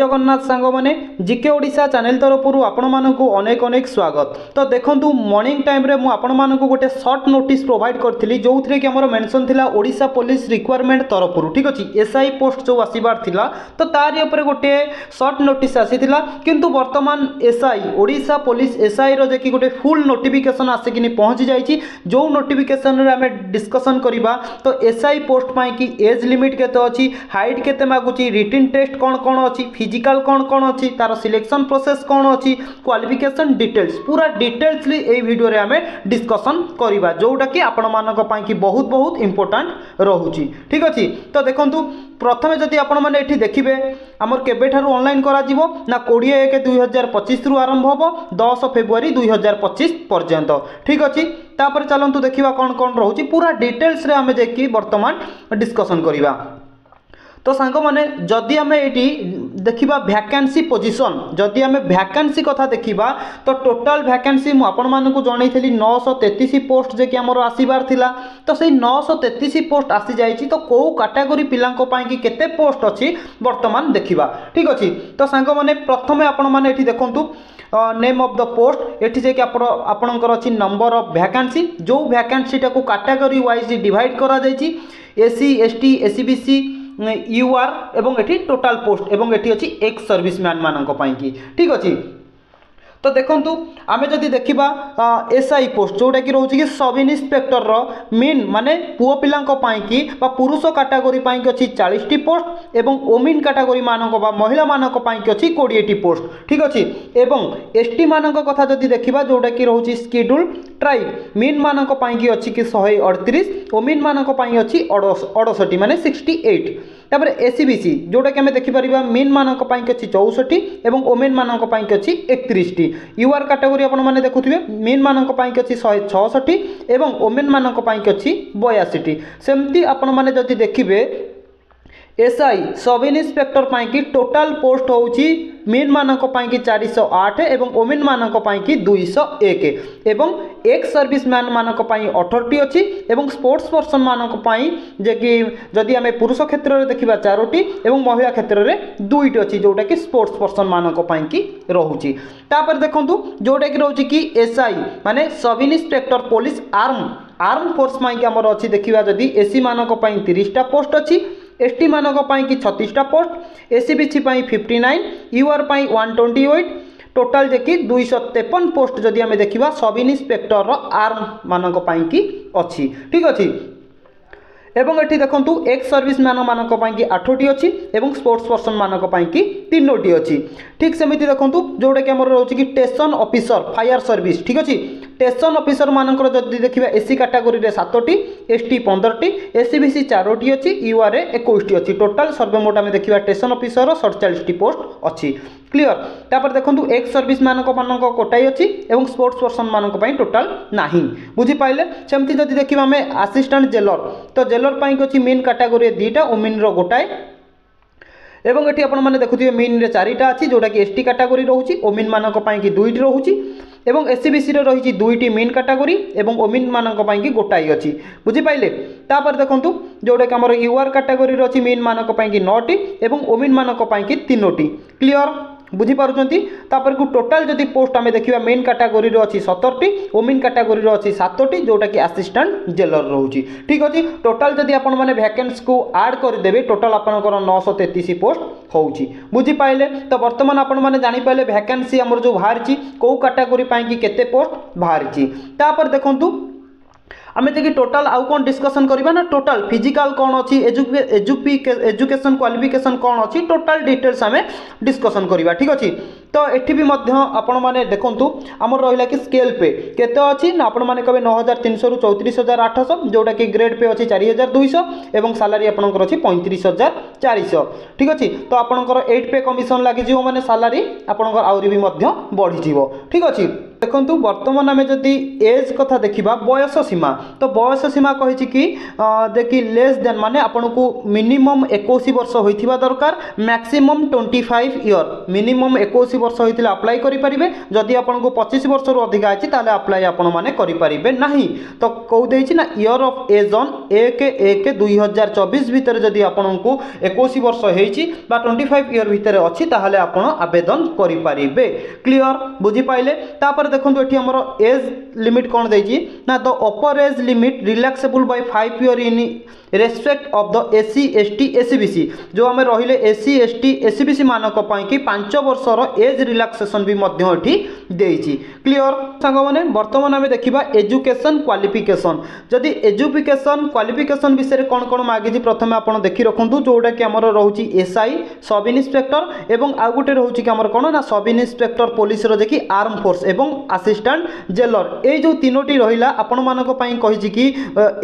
जगन्नाथ सांग मैंने GK Odisha channel तरफ आपण मानक अनेक अनेक स्वागत। तो देखो मॉर्निंग टाइम रे आपण मानक गोटे शॉर्ट नोटिस प्रोवाइड करी जो थे कि आमर मेंशन थिला ओडिशा पुलिस रिक्वायरमेंट तरफ ठीक अच्छे एसआई पोस्ट जो आसबार थिला तो तारी ऊपर गोटे शॉर्ट नोटिस आसीथिला किंतु वर्तमान एसआई ओडिशा पुलिस एसआई रो जे गोटे फुल नोटिफिकेशन आसिक पहुँची जाइए जो नोटिफिकेशन रे आम डिस्कसन करवा। तो एसआई पोस्ट पाई कि एज लिमिट केते अच्छी हाइट केते मागुची रिटन टेस्ट कौन कौन अच्छी फिजिकल कौन कौन अच्छी तार सिलेक्शन प्रोसेस कौन अच्छी क्वालिफिकेशन डिटेल्स पूरा डिटेल्सली ए वीडियो रे आम डिस्कसन करवा जोटा कि आपण मानक पाई कि बहुत बहुत इंपोर्टेंट रोची ठीक अच्छे। तो देखो प्रथमे जदि आपण मैंने ये देखिए आमर केबेठारु ऑनलाइन करा जीवो ना 20/1/2025 रु आरंभ होबो 10 फेब्रुआरी 2025 पर्यंत ठीक अच्छे। तापर चलतु देखा कौन कौन रोची पूरा डिटेल्स रे आमे जेकी वर्तमान डिस्कसन करवा। तो सांग माने जदि आम ये देखा वैकेंसी पोजीशन जदि आम वैकेंसी कथा देखा तो टोटाल वैकेंसी मुझे जनई 933 पोस्ट जे कि आमर आसबार थिला। तो सही 933 पोस्ट आसी जाइए तो कौ कैटेगरी पिलांको कि केते पोस्ट अच्छी वर्तमान देखा ठीक अच्छे। तो सांग माने प्रथमे आपण माने एठी देखंतु नेम ऑफ द पोस्ट एठी जे कि आपणकर अच्छी नंबर ऑफ वैकेंसी जो वैकेंसी टाको कैटेगरी वाइज डिवाइड करा जाइए एससी एसटी एससीबीसी यूआर एवं एठी टोटाल पोस्ट एवं एठी अछि एक्स सर्विसमैन मानक पाई की ठीक अछि। तो देखंतु आमे जदि देखिबा एसआई पोस्ट जोटा कि रोची कि सब इन्स्पेक्टर रो मेन माने पुओ पिलांको पाई कि बा पुरुष कैटेगरी पाई कि अछि 40 टी पोस्ट एवं ओमेन कैटेगरी मानक बा महिला मानक पाई कि अछि 20 टी पोस्ट ठीक अछि। एवं एसटी मानक कथा जदि देखिबा जोटा कि रोची शेड्यूल ट्राइब मेन मानक पाई कि अछि कि 138 ओमेन मानक पाई अछि 68 माने 68। तापर एससीबीसी जोटा कि आम देखिपर मेन मानक पाई कि अछि 64 एवं ओमेन मानक पाई कि अछि 31 टी। यूआर कैटेगरी आपण माने देखुथिबे मेन मानक पाई कि अछि 166 एवं ओमेन मानक पाई कि अछि 82 टी। सेमती आपण माने जदि देखिबे एसआई सब इन्स्पेक्टर पाई कि टोटाल पोस्ट होउची मेन मानक पाई कि 408 एवं ओमेन मानक पाई कि 201 एवं एक सर्विसमैन मानक पाई 18 अच्छी एवं स्पोर्ट्स पर्सन मानक पाई जे कि जदि आम पुरुष क्षेत्र में देखा 4टी एवं महिला क्षेत्र में 2टी अच्छी जोटा कि स्पोर्ट्स पर्सन मानक पाई कि रोची। तापर देखंतु जोटा कि रोची कि एसआई माने sub inspector police arm force पाई कि हमर अच्छी देखिबा जदि एससी मानक पाई 30टा पोस्ट अच्छी एसटी मानक पाई कि 36टा पोस्ट एससीबीसी पाई 59 यूआर पाई 128 टोटाल जे कि 253 पोस्ट जदि आम देखा सब इन्स्पेक्टर आर्म मानक पाई कि अच्छी ठीक अच्छे। एवं एठी देखंतु एक्स सर्विसमैन मानक पाई कि 8टी अच्छी एवं स्पोर्ट्स पर्सन मानक पाई कि 3टी अच्छी ठीक सेमिति देखंतु जोटा कि हमर रोची कि स्टेशन ऑफिसर फायर सर्विस ठीक अच्छे। स्टेशन ऑफिसर मानकर जदि देखिबा एससी कैटेगरी रे 7टी एसटी 15टी एससीबीसी 4टी अच्छी यूआर 21टी अच्छी टोटाल सर्वेमोट आम देखिबा स्टेशन ऑफिसर 47टी पोस्ट अच्छी क्लियर। तापर देखंतु एक्स सर्विस मानक कोटाई अच्छी एवं स्पोर्ट्स पर्सन मानक पाई टोटाल नाही बुझी पाइले। सेमती जदि देखिबा आम असिस्टेंट जेलर तो जेलर पाई कि मेन कैटेगरी 2टा ओमेन रो गोटाए एवं एठी आपण माने देखुथिबे मेन रे 4टा अच्छी जोटा कि एसटी कैटेगरी रहउची ओमेन मानक पाई कि 2टी रहउची एवं एससीबीसी रे रही 2टी मेन कैटेगरी एवं ओमेन मानक पाई कि गोटाई अच्छी बुझी पाइले। तापर देखंतु जोटा कि हमर यूआर कैटेगरी रे अछि मेन मानक पाई कि 9टी एवं ओमेन मानक पाई कि 3टी क्लियर बुझी पारुचंती। तापर को टोटाल जदि पोस्ट आमे देखिबा मेन कैटेगरी रो अछि 17टी ओमेन कैटेगरी रो अछि 7टी जोटा कि असिस्टेंट जेलर रहउची ठीक अछि। टोटाल जदि आपण माने वैकेंसी को ऐड कर देबे टोटाल आपनकर 933 पोस्ट होउची बुझी पाइले। तो वर्तमान आपण माने जानि पाइले वैकेंसी हमर जो बाहरची को कैटेगरी पाई कि केते पोस्ट बाहरची। तापर देखंतु आमे देखि टोटाल आउ कोन डिस्कशन करबा ना टोटाल फिजिकल कौन अच्छी एजुकेशन क्वालिफिकेशन कौन अच्छी टोटाल डिटेल्स आमे डिस्कशन करबा ठीक अच्छे। तो एठी भी मध्य आपण माने देखंतु हमर रहिला कि स्केल पे केते अछि ना आपण माने कबे 9300 रु 34800 जोटा कि ग्रेड पे अछि 4200 एवं सैलरी आपनकर अछि 35400 ठीक अछि। तो आपनकर 8 पे कमिशन लागि जिवो माने सैलरी आपनकर आउरी भी मध्य बढ़ी जिवो ठीक अछि। देखंतु वर्तमान आमे जदि एज कथा देखिबा बयस सीमा तो बयस सीमा कहिछि कि देखि लेस देन माने आपनको मिनिमम 21 वर्ष होइथिबा दरकार मैक्सिमम 25 इयर मिनिमम 21 वर्ष होइतिले अप्लाई करि परिबे जदि आपनको 25 वर्ष रु अधिक आछि ताले अप्लाई आपण माने करि परिबे नाही तो कौ देछि ना ईयर ऑफ एज ऑन 1/1/2024 भितर जदि आपनको 21 वर्ष हेछि बा 25 ईयर भितर अछि ताले आपण आवेदन करि परिबे क्लियर बुझी पाइले तापर देखंतु एठी हमर एज लिमिट कोन देछि ना the upper age limit relaxable by 5 year in respect of the SC ST SCBC जो आम रहिले एससी एसटी एससीबीसी मानक पई कि 5 वर्षर एज रिलैक्सेशन भी मध्य एठी देइछि क्लियर संग माने वर्तमान आमे देखिबा एजुकेशन क्वालिफिकेशन जदि एजुकेशन क्वालिफिकेशन विषय कोन कोन मागिछि प्रथमे आपण देखि रखंतु जोटा कि हमर रहउछि एसआई सब इन्स्पेक्टर एवं आ गुटे रहउछि कि हमर कोन ना सब इन्स्पेक्टर पुलिस रो जे कि आर्म फोर्स एवं असिस्टेंट जेलर ए जो तीनोटी रहिला आपण मानक पई कहिछि कि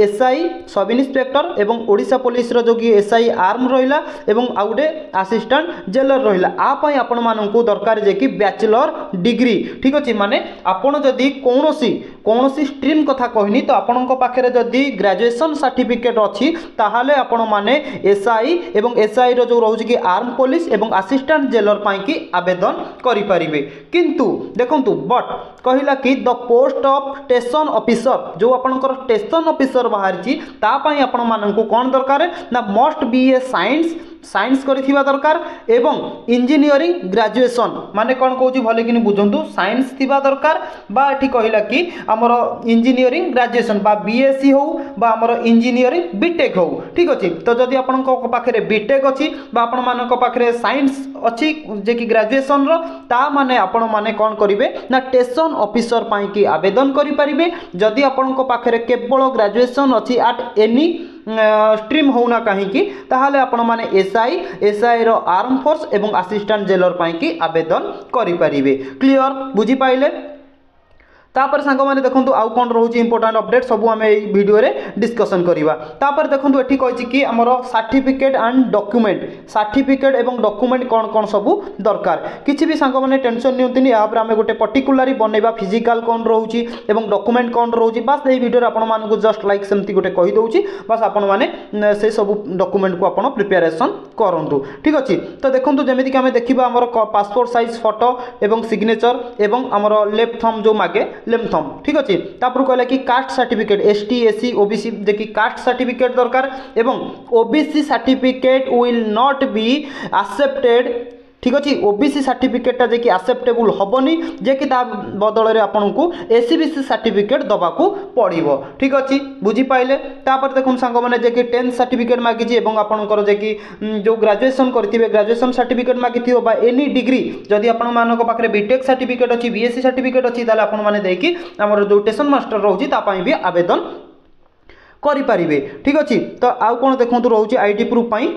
एसआई सब इन्स्पेक्टर एवं ओडिशा पुलिस रो जो कि एसआई आर्म रहिला एवं आ गुटे असिस्टेंट जेलर रहिला आ पई आपण मानकू दरकार जे कि बैचलर डिग्री ठीक अछि माने आपण जदि कोनोसी स्ट्रीम कथा कहनी तो आपणक पाखरे जदि ग्रेजुएशन सर्टिफिकेट अछि ताहाले आपण माने एसआई एवं एसआई रो जो रहउछि कि आर्म पुलिस एवं असिस्टेंट जेलर पई कि आवेदन करि परिबे किंतु देखंतु बट कहिला कि the post of station officer जो आपणकर स्टेशन ऑफिसर बाहरछि ता पई आपण मानकू कोन दरकार ना मस्ट बी ए साइंस करिथिबा दरकार एवं इंजीनियरिंग ग्रेजुएशन माने कोन कहूची भले कि बुझंतु साइंस थिबा दरकार बा एठी कहिला कि हमर इंजीनियरिंग ग्रेजुएशन बा बीएससी हो बा हमर इंजीनियरिंग बीटेक हो ठीक अछि तो जदि आपन को पाखरे बीटेक अछि बा आपन मानक पाखरे साइंस अछि जे कि ग्रेजुएशन रो ता माने आपन माने कोन करिवे ना स्टेशन ऑफिसर पई कि आवेदन करि परिबे जदि आपन को पाखरे केवल ग्रेजुएशन अछि एट एनी स्ट्रीम होना कहीं ताहले आपण माने एसआई रो आर्म फोर्स एवं असिस्टेंट जेलर पई कि आवेदन करि परिबे क्लियर बुझी पाइले तापर सांग माने देखंतु आउ कोन रहउची इंपोर्टेंट अपडेट सब आम वीडियो रे डिस्कशन करिवा तापर देखंतु एठी कहिछि कि हमर सर्टिफिकेट एंड डॉक्यूमेंट कोन कोन सब दरकार किछि भी सांग माने टेंशन नियंतिनी या पर आमे गोटे पर्टिकुलरली बनेबा फिजिकल कोन रहउची एवं डॉक्यूमेंट कोन रहउची बस एई वीडियो रे आपण मानकु जस्ट लाइक सेमती गोटे कहि दउची बस आपण माने से सब डॉक्यूमेंट को आपण प्रिपरेशन करंतु ठीक अछि तो देखंतु जेमिति कि आमे देखिबा हमर पासपोर्ट साइज फोटो एवं सिग्नेचर एवं हमर लेफ्ट थंब जो मागे लेमथम ठीक अछि तापर कहला कि caste certificate ST SC OBC देखि कास्ट सर्टिफिकेट दरकार एवं OBC certificate will not be accepted ठीक अछि ओबीसी सर्टिफिकेट जे कि एक्सेप्टेबल होबनी जे कि ता बदल रे आपन को एससीबीसी सर्टिफिकेट दबा को पड़िबो ठीक अछि बुझी पाइले तापर देखुन संग माने जे कि 10 सर्टिफिकेट मागी जे एवं आपनकर जे कि जो ग्रेजुएशन करथिबे ग्रेजुएशन सर्टिफिकेट मागिथियो बा एनी डिग्री जदि आपन मानको पाखरे बीटेक सर्टिफिकेट अछि बीएससी सर्टिफिकेट अछि ताले आपन माने देकी हमर जो स्टेशन मास्टर रहउची ता पई भी आवेदन करि परिबे ठीक अछि तो आउ कोन देखंतु रहउची आईडी प्रूफ पई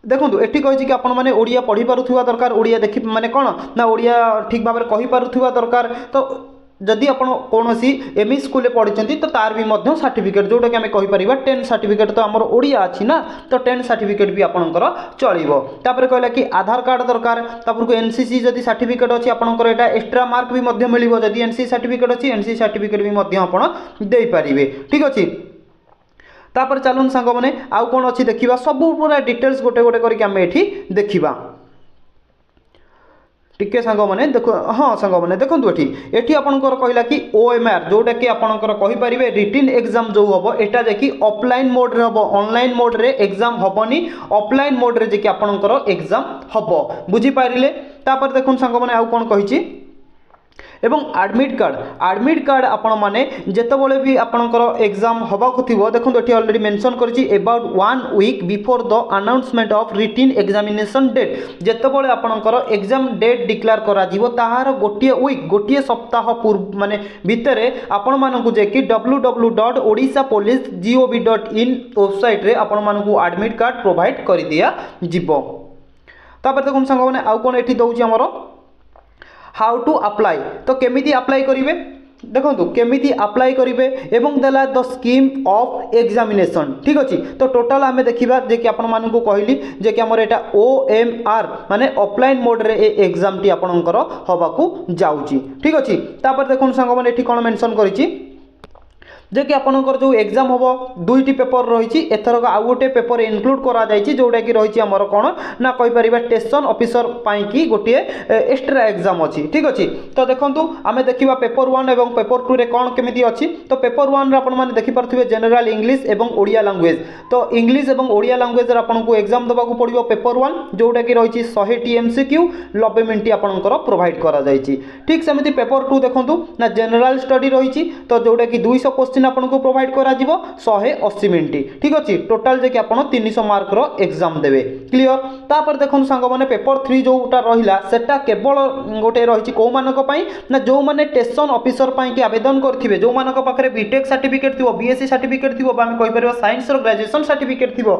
देखो एटी कही कि आपण मैंने ओडिया पढ़ी पारुथिबा दरकार ओडिया देखि माने कोन ना ओडिया ठीक भाव में कहि पारुथिबा दरकार तो जदि आपण कोनोसी एमई स्कूल पढ़ी तो तार भी मध्य सर्टिफिकेट जोटा कि आम कहि परिबा 10 सर्टिफिकेट तो हमर ओडिया अछि ना तो 10 सर्टिफिकेट भी आपनकर चलिबो तापर कहला कि आधार कार्ड दरकार तापर को एनसीसी जदि सर्टिफिकेट अछि आपनकर एटा एक्स्ट्रा मार्क भी मध्य मिलिबो जदि एनसीसी सर्टिफिकेट अछि एनसीसी सर्टिफिकेट भी मध्य आपण देई परिबे ठीक अछि तापर चलून सांग माने आउ कोन अछि देखिबा सब पूरा डिटेल्स गोटे गोटे करके हम एठी देखिबा टिके सांग माने देखो हां सांग माने देखंतु एठी आपनकर कहला कि ओएमआर जोटा कि आपनकर कहि परिबे रिटन एग्जाम जो हबो एटा जे कि ऑफलाइन मोड रे हबो ऑनलाइन मोड रे एग्जाम हबोनी ऑफलाइन मोड रे जे कि आपनकर एग्जाम हबो बुझी पारिले तापर देखुन सांग माने आउ कोन कहिछि एवं एडमिट कार्ड आपण माने जेतेबेले भी आपनकर एग्जाम हबा को थिबो देखंतु एठी ऑलरेडी मेंशन करछि about 1 week before the announcement of written examination date जेतेबेले आपनकर एग्जाम डेट डिक्लेयर करा जिवो ताहार गोटिए सप्ताह पूर्व माने भितरे आपण मानकु जे कि www.odishapolice.gov.in वेबसाइट रे आपण मानकु एडमिट कार्ड प्रोवाइड करि दिया जिवो तापर देखुन संग माने आउ कोन एठी दउछि हमरो हाउ टू अप्लाई तो केमिति अप्लाई करिवे देखो केमिति अप्लाई करिवे एवं देला द स्कीम ऑफ एग्जामिनेशन ठीक अछि तो टोटल आमे देखिबा जे कि आपण मानकु कहली जे कि हमर एटा ओएमआर माने ऑफलाइन मोड रे ए एग्जाम टी आपनकर हबा को जाउची ठीक अछि तापर देखुन संग माने एठी कोन मेंशन करिछि जे कि आपनकर जो एग्जाम होबो दुईटी पेपर रही एथरक आउ गोटे पेपर इनक्लूड करा जायछि जोटा कि रही हमर कोन ना कहि परिबा स्टेशन ऑफिसर पाई कि गोटे एक्स्ट्रा एग्जाम अछि ठीक अछि। तो देखंतु आमे देखिबा पेपर 1 एवं पेपर 2 रे कोन केमिति अछि। तो पेपर 1 रे आपन माने देखि परथिबे जनरल इंग्लिश एवं ओडिया लैंग्वेज। तो इंग्लिश एवं ओडिया लैंग्वेज रे आपन को एग्जाम दबा को पड़िबो पेपर 1 जोटा कि रही 100 टी एमसीक्यू 90 मिनिट आपनकर प्रोवाइड करा जायछि। ठीक सेमिति पेपर 2 देखंतु ना जनरल स्टडी रही तो जोटा कि 200 क्वेश्चन आपन को प्रोवाइड करा जिवो 180 मिनिट ठीक अछि। टोटल जे कि आपन 300 मार्क रो एग्जाम देबे क्लियर। तापर देखंतु संग माने पेपर 3 जोटा रहिला सेटा केवल गोटे रही को मानक पई ना जो माने स्टेशन ऑफिसर पई कि आवेदन करथिबे जो मानक पाखरे बीटेक सर्टिफिकेट थिबो बीएससी सर्टिफिकेट थिबो बा हम कहि परबा साइंस रो ग्रेजुएशन सर्टिफिकेट थिबो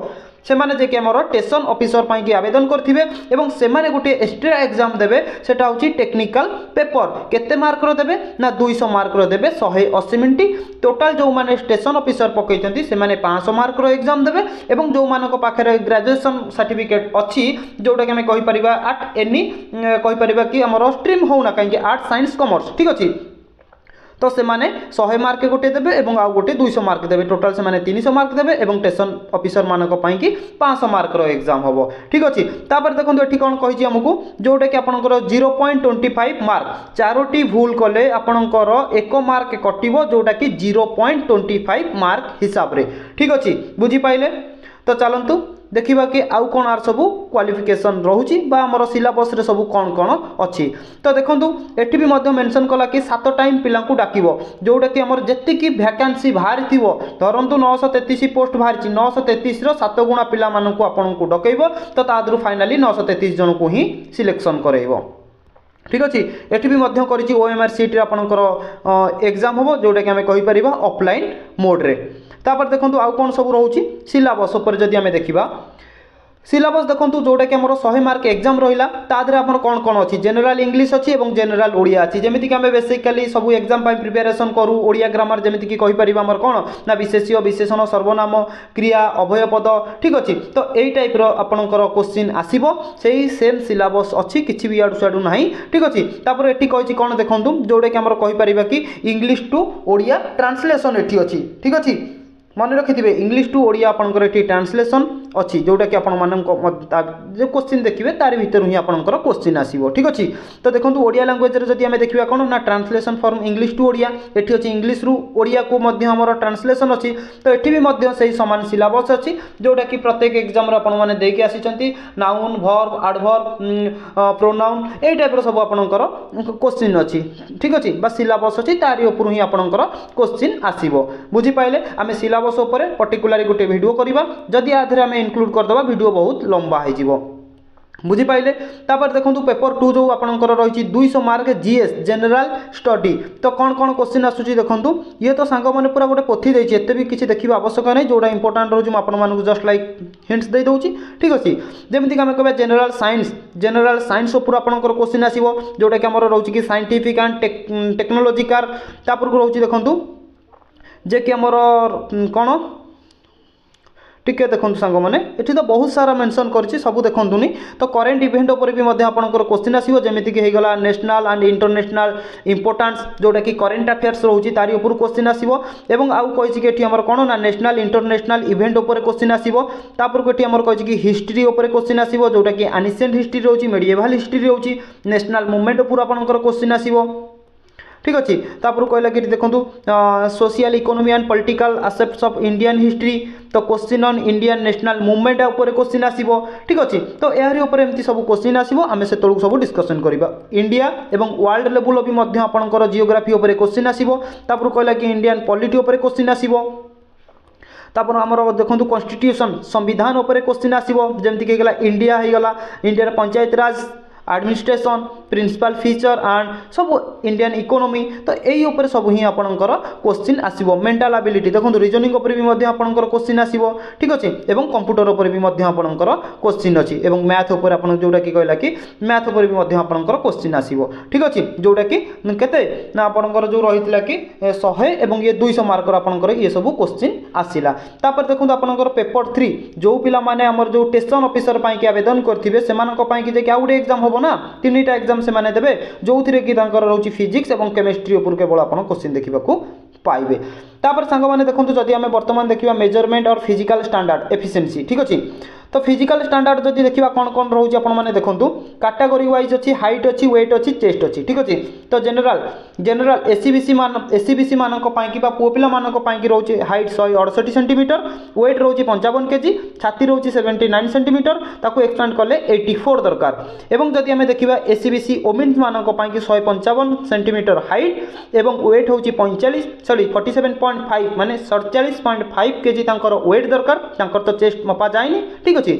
से माने जे कि हमर स्टेशन ऑफिसर पई कि आवेदन करथिबे एवं से माने गोटे एक्स्ट्रा एग्जाम देबे सेटा होची टेक्निकल पेपर केते मार्क रो देबे ना 200 मार्क रो देबे 180 मिनिट। टोटल जो माने स्टेशन ऑफिसर पकैतंती से माने 500 मार्क रो एग्जाम देबे एवं जो मानक पाखरे ग्रेजुएशन सर्टिफिकेट अछि जोटा कि हम कहि परिबा आर्ट एनी कहि परिबा कि हमर स्ट्रीम होना काहे आर्ट साइंस कॉमर्स ठीक अछि। तो से माने 100 मार्क गोटे देबे एवं आ गोटे 200 मार्क देबे टोटल से माने 300 मार्क देबे एवं स्टेशन ऑफिसर मानक पई कि 500 मार्क रो एग्जाम होबो ठीक अछि। तापर देखंतु एठी कोन कहि हमकु जोटा कि आपनकर 0.25 मार्क चारोटी भूल कले आपनकर 1 मार्क कटिबो जोटा कि 0.25 मार्क हिसाब रे ठीक अछि बुझी पाइले। तो चलंतु देखिबा कि आउ कोन आर सबु क्वालिफिकेशन रहउची बा हमर सिलेबस रे सबु कोन कोन अछि। तो देखंतु एठी भी मध्य मेंशन कला कि 7 टाइम पिला को डाकिबो जोटा कि हमर जत्ति कि वैकेंसी बाहर थिबो धरंतु 933 पोस्ट बाहरची 933 रो 7 गुणा पिला मानन को आपन को डकैबो तो तादरु फाइनली 933 जन को ही सिलेक्शन करैबो ठीक अछि। एठी भी मध्य करिछि ओएमआर सीट रे आपनकर एग्जाम होबो जोटा कि हमें कहि परिबा ऑफलाइन मोड रे। तापर देखंतु आउ कोन सब रहउची सिलेबस ऊपर जदी हमें देखिबा सिलेबस देखंतु जोटा कि हमर 100 मार्क एग्जाम रहिला तादरे आपन कोन कोन अछि जनरल इंग्लिश अछि एवं जनरल ओडिया अछि जेमिति कि हमें बेसिकली सब एग्जाम पय प्रिपरेशन करू ओडिया ग्रामर जेमिति कि कहि परिबा हमर कोन ना विशेष्य विशेषण सर्वनाम क्रिया अभय पद ठीक अछि। तो एई टाइप रो आपनकर क्वेश्चन आसीबो सेही सेम सिलेबस अछि किछि भी आडु साडु नाही ठीक अछि। तापर एठी कहिछि कोन देखंतु जोटा कि हमर कहि परिबा कि इंग्लिश टू ओडिया ट्रांसलेशन एठी अछि ठीक अछि। मन रखिथिबे इंग्लिश टू ओडिया आपनकर एठी ट्रांसलेशन अछि जोटा कि आपण मानक जे क्वेश्चन देखिबे तारि भीतर ही आपनकर क्वेश्चन आसीबो ठीक अछि। तो देखंतु ओडिया लैंग्वेज रे जदी हमें देखिबा कोन ना translation from English to Odia एठी अछि इंग्लिश रु ओडिया को मध्य हमर ट्रांसलेशन अछि। तो एठी भी मध्य सही समान सिलेबस अछि जोटा कि प्रत्येक एग्जाम रे आपण माने देके आसीचंती नाउन वर्ब एडवर्ब प्रोनाउन ए टाइप रो सब आपनकर क्वेश्चन अछि ठीक अछि बस सिलेबस अछि तारि ऊपर ही आपनकर क्वेश्चन आसीबो बुझी पाइले। आमे सिलेबस ऊपर पर्टिकुलरली गोटे वीडियो करिबा जदी आधरे हमें इंक्लूड कर दबा वीडियो बहुत लंबा हो जिवो बुझी पाइले। तापर देखंतु पेपर 2 जो आपनकर रहिछि 200 मार्क जीएस जनरल स्टडी तो कोन कोन क्वेश्चन आसुची देखंतु ये तो सांग माने पूरा गोटे पोथी दैछि एते भी किछि देखिबा आवश्यक नै जोडा इंपोर्टेंट रहउछि म आपन मानकु जस्ट लाइक हिंट्स दे दउछि ठीक अछि। जेमिति कि हम कहबा जनरल साइंस ऊपर आपनकर क्वेश्चन आसीबो जोडा कि हमर रहउछि कि साइंटिफिक एंड टेक्नोलॉजिकल तापर को रहउछि देखंतु जे कि हमर कोन टिके देखंतु सांग माने एठी तो बहुत सारा मेंशन करछि सब देखंतुनी। तो करेंट इवेंट ऊपर भी मध्य आपनकर क्वेश्चन आसीबो जेमिति कि हे गला नेशनल एंड इंटरनेशनल इंपोर्टेंस जोटा कि करेंट अफेयर्स रहउछि तारि ऊपर क्वेश्चन आसीबो एवं आउ कहिछि कि एठी हमर कोन ना नेशनल इंटरनेशनल इवेंट ऊपर क्वेश्चन आसीबो। तापर को एठी हमर कहिछि कि हिस्ट्री ऊपर क्वेश्चन आसीबो जोटा कि एनिशिएंट हिस्ट्री रहउछि मेडिएवल हिस्ट्री रहउछि नेशनल मूवमेंट ऊपर आपनकर क्वेश्चन आसीबो ठीक अछि। तापर कहला कि देखंतु social economy and political aspects of Indian history तो question on Indian national movement ऊपर क्वेश्चन आसीबो ठीक अछि। तो एहरी ऊपर एमती सब क्वेश्चन आसीबो आमे से तळु सब डिस्कशन करबा इंडिया एवं वर्ल्ड लेवल भी मध्य आपनकर जियोग्राफी ऊपर क्वेश्चन आसीबो। तापर कहला कि इंडियन पॉलिटी ऊपर क्वेश्चन आसीबो। तापर हमर देखंतु कॉन्स्टिट्यूशन संविधान ऊपर क्वेश्चन आसीबो जेमति कि गला इंडिया हे गला India panchayat Raj administration principal feature and सब इंडियन इकोनॉमी तो एई ऊपर सब ही आपनकर क्वेश्चन आसीबो। मेंटल एबिलिटी देखंतु रीजनिंग ऊपर भी मध्य आपनकर क्वेश्चन आसीबो ठीक अछि एवं कंप्यूटर ऊपर भी मध्य आपनकर क्वेश्चन अछि एवं मैथ ऊपर आपन जोटा कि कहला कि मैथ ऊपर भी मध्य आपनकर क्वेश्चन आसीबो ठीक अछि जोटा कि केते ना आपनकर जो रहितला कि 100 एवं ये 200 मार्कर आपनकर ये सब क्वेश्चन आसीला। तापर देखंतु आपनकर पेपर 3 जो पिला माने हमर जो स्टेशन ऑफिसर पई कि आवेदन करथिबे सेमानक पई कि जे कि आउट एग्जाम ना 3टा एग्जाम से माने देबे जो थिरे कि तांकर रहउची फिजिक्स एवं केमिस्ट्री ऊपर केवल आपन क्वेश्चन देखिबा को पाइबे। तापर सांग मैंने देखो जदि आम बर्तमान देखा मेजरमेंट और फिजिकल स्टैंडर्ड एफिशिएंसी ठीक अच्छे तो फिजिकल स्टैंडर्ड जदि देखा कौन कौन रोचे आपने देखो कैटेगरी वाइज अच्छी हाइट अच्छी वेट अच्छी चेस्ट अच्छी ठीक अच्छे तो जनरल एससीबीसी मान पुओ पिला रोचे हाइट 168 सेंटीमीटर वेट रोचे 55 केजी छाती रोचे 79 सेंटीमीटर ताकू एक्सटेंड कले 84 दरकार एवं जदि आम देखा एससीबीसी ओमेन्स मान 155 सेंटीमीटर हाइट एवं वेट हूँ 47.5 माने 47.5 केजी वेट दरकार तो चेस्ट मपा जाए ठीक अच्छे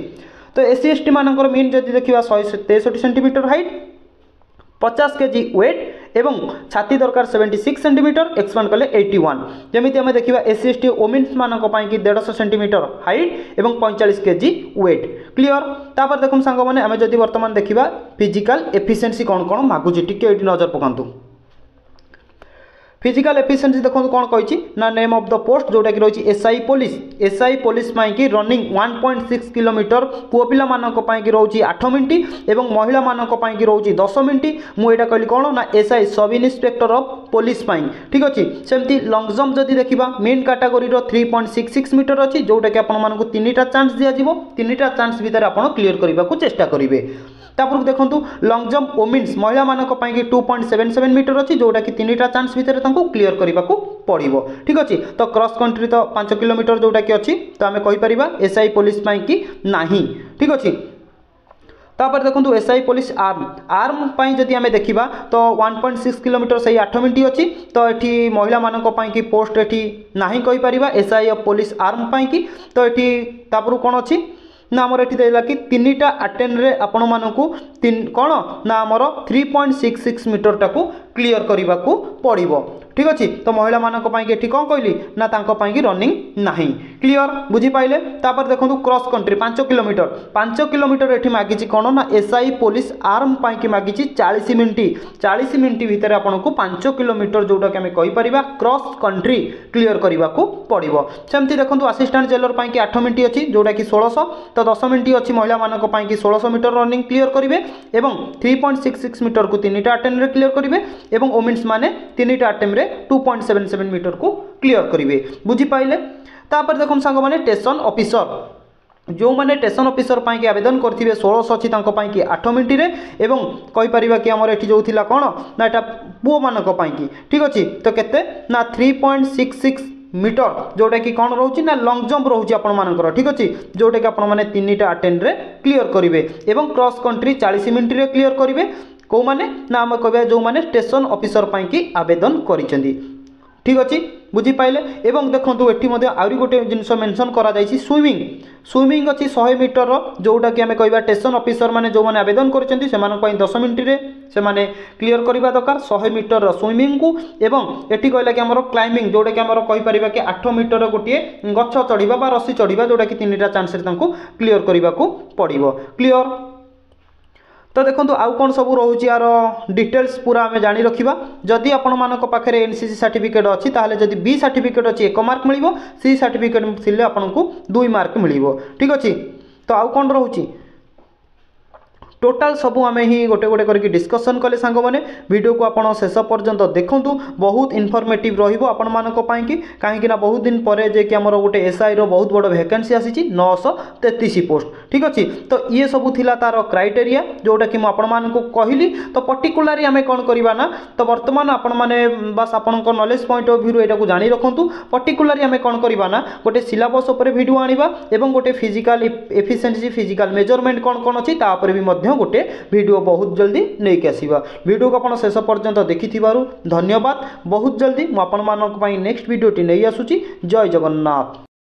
तो एससी एसटी मानकर मीन जदि देखा 163 सेंटीमीटर हाइट 50 केजी वेट एवं छाती दरकार 76 सेंटीमीटर एक्सपेंड कले 81 जमी आम देखा एससी एसटी ओमेन्स मान 150 सेंटीमीटर हाइट एवं 45 केजी वेट क्लियर। तापर देखो सांग मैंने आम जदि वर्तमान देखा फिजिकल एफिशिएंसी कौन कौन मागुची टिके ये नजर पकातु फिजिकल एफिशिएंसी देखो कौन कही ना नेम ऑफ द पोस्ट जोटा कि रही एसआई पुलिस की रनिंग 1.6 किलोमीटर पुओ पिला मानक कि रोची 8 मिनिट एवं महिला मानक कि रोची 10 मिनिट मुझे कहली कौन ना SI sub inspector of police ठीक अच्छे सेमती लंग जंप जदि देखा मेन कैटेगरी 3.66 मीटर अच्छी जोटा कि आपको 3टा चांस दिज्व 3टा चांस भितर आप क्लीयर करने को चेष्टा करेंगे। तापर देखो लंग जंप वोमेन्स महिला मानक 2.77 मीटर अच्छी जोटा कि 3टा चांस भितर क्लीयर करने को पड़ो ठीक अच्छे तो क्रॉस कंट्री तो 5 किलोमीटर जोटा कि अच्छी तो आम कहीपर एसआई पुलिस कि नहीं ठीक अच्छे। तापर देखो एसआई पुलिस आर्म जदि आम देखा तो 1.6 किलोमीटर से 8 मिनिट अच्छी तो ये महिला मानक कि पोस्ट ये ना कहीपर एसआई पुलिस आर्म कि तो ये तापर कौन अच्छी ना आमर ये देला कि 3टा अटेम्प्ट रे आपण मानकू कौन ना आमर 3.66 मीटर टाकू क्लीयर करने को पड़ो ठीक अच्छे तो महिला मानक ये कौन कहली ना रनिंग नहीं क्लीयर बुझीपारे। तापर देखो क्रॉस कंट्री 5 किलोमीटर ये मागिची कौन ना एसआई पुलिस आर्म कि मागिची 40 मिनिट भितर आपको 5 किलोमीटर जोटा कि आम कहीपर क्रॉस कंट्री क्लीयर करने को पड़ो। सेमती देखो असिस्टेंट जेलर कि 8 मिनिट अच्छी जोटा कि 1600 तो 10 मिनिट अच्छी महिला मानक कि 1600 मीटर रनिंग क्लीयर करेंगे एवं 3.66 मीटर को 3टा अटेम्प्ट क्लीयर करेंगे एवं वोमेन्स माने 3टा अटेम्प्ट 2.77 मीटर को क्लीयर करेंगे बुझीपारे। तापर देखो सांग मैंने स्टेशन ऑफिसर जो मैंने स्टेशन ऑफिसर कि आवेदन करेंगे 1600 अच्छी कि 8 मिनिट एवं कहीपर कि आमर ये जो थी कौन ना यहाँ पुओ मानक कि ठीक अच्छे तो केते ना 3.66 मीटर जोटा कि कौन रोचे ना लंग जंप रोचे आपर ठीक अच्छे जोटा कि आपने 3टा अटेम्प्ट क्लीयर करेंगे एवं क्रॉस कंट्री 40 मिनिट क्लीयर करेंगे कौ माने ना आम कह जो मैंने स्टेशन ऑफिसर कि आवेदन करिसेंती ठीक अच्छे बुझीपारे। एवं देखो ये आहरी गोटे जिनस मेंशन करा स्विमिंग अच्छी 100 मीटर जोटा कि आम कह स्टेशन ऑफिसर मैंने जो मैंने आवेदन करिसेंती से 10 मिनिट से माने क्लीयर करवा दरकार 100 मीटर स्विमिंग को एवं ये कहला कि आमर क्लाइंबिंग जोटा कि आमर कहीपर कि 8 मीटर गोटे गछ चढ़ा रसी चढ़ा जोटा कि 3टा चांस क्लीयर करने को पड़ो क्लीयर। तो देखो आउ कौन सब रोचे यार डिटेल्स पूरा आम जानी रखा जदि आपण मानक पाखे एनसीसी सर्टिफिकेट अच्छी ताहले जदि बी सर्टिफिकेट अच्छी 1 मार्क मिल सी सर्टिफिकेट थिले आपको 2 मार्क मिल ठीक अच्छे। तो आउ कौन रोचे टोटाल सब आम ही गोटे गोटे करके डिस्कसन कले सांग मैंने वीडियो को आप शेष पर्यंत देखूँ बहुत इनफर्मेटिव रही कहीं बहुत दिन पर कि आमर गोटे एसआई बहुत बड़ वैकेंसी आसी 933 पोस्ट ठीक अच्छे तो ये सब थिला तार क्राइटेरिया जोटा कि मुझे कहली तो पर्टिकुलारी आम कौन करवा ना तो बर्तमान आपण मैंने बस आपण नॉलेज पॉइंट ऑफ व्यू यहाँ जानी रखु पर्टिकुलारी आम कौन करवा ना गोटे सिलेबस उपर वीडियो आनिबा एवं गोटे फिजिकल एफिशिएंसी फिजिकल मेजरमेंट कौन कौन अच्छी तापर भी गोटे वीडियो बहुत जल्दी नहीं के आसीबा वीडियो को आपण शेष पर्यंत देखिथिबारु धन्यवाद बहुत जल्दी मु आपण मानक पई नेक्स्ट वीडियो टी नहीं आसुची। जय जगन्नाथ।